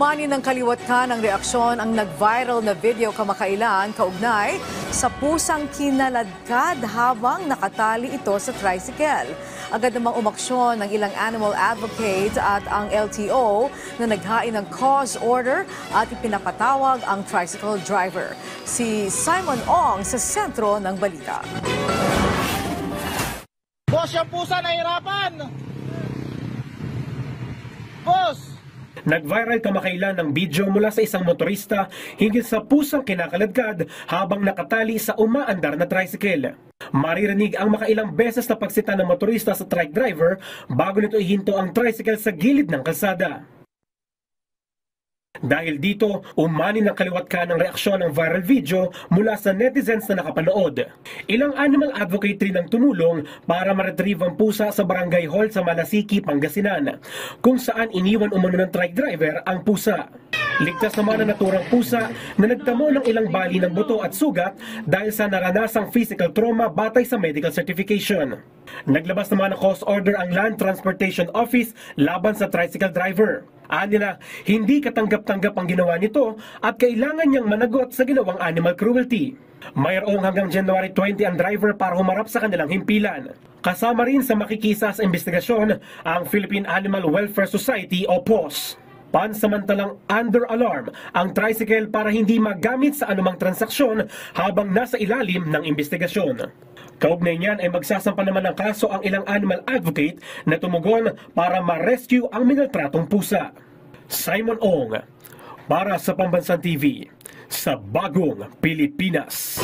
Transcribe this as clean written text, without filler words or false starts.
Umani ng kaliwat ka ng reaksyon ang nag-viral na video kamakailan kaugnay sa pusang kinaladkad habang nakatali ito sa tricycle. Agad namang umaksyon ng ilang animal advocate at ang LTO na naghain ng cause order at ipinapatawag ang tricycle driver. Si Simon Ong sa sentro ng balita. Boss, yung pusa nahirapan! Boss! Nag-viral kamakailan ng video mula sa isang motorista hinggil sa pusang kinakaladkad habang nakatali sa umaandar na tricycle. Maririnig ang makailang beses na pagsita ng motorista sa trike driver bago nito ihinto ang tricycle sa gilid ng kalsada. Dahil dito, umani ng kaliwat ka ng reaksyon ng viral video mula sa netizens na nakapanood. Ilang animal advocate rin ang tumulong para ma-retrieve ang pusa sa barangay hall sa Malasiki, Pangasinan, kung saan iniwan umano ng trike driver ang pusa. Ligtas naman ang naturang pusa na nagtamo ng ilang bali ng buto at sugat dahil sa naranasang physical trauma batay sa medical certification. Naglabas naman ng cause order ang Land Transportation Office laban sa tricycle driver. Anila, hindi katanggap-tanggap ang ginawa nito at kailangan niyang managot sa ginawang animal cruelty. Mayroong hanggang January 20 ang driver para humarap sa kanilang himpilan. Kasama rin sa makikisa sa investigasyon ang Philippine Animal Welfare Society o PAWS. Pansamantalang under alarm ang tricycle para hindi magamit sa anumang transaksyon habang nasa ilalim ng investigasyon. Kaugnay niyan ay magsasampa naman ng kaso ang ilang animal advocate na tumugon para ma-rescue ang minaltratong pusa. Simon Ong, para sa Pambansang TV, sa Bagong Pilipinas.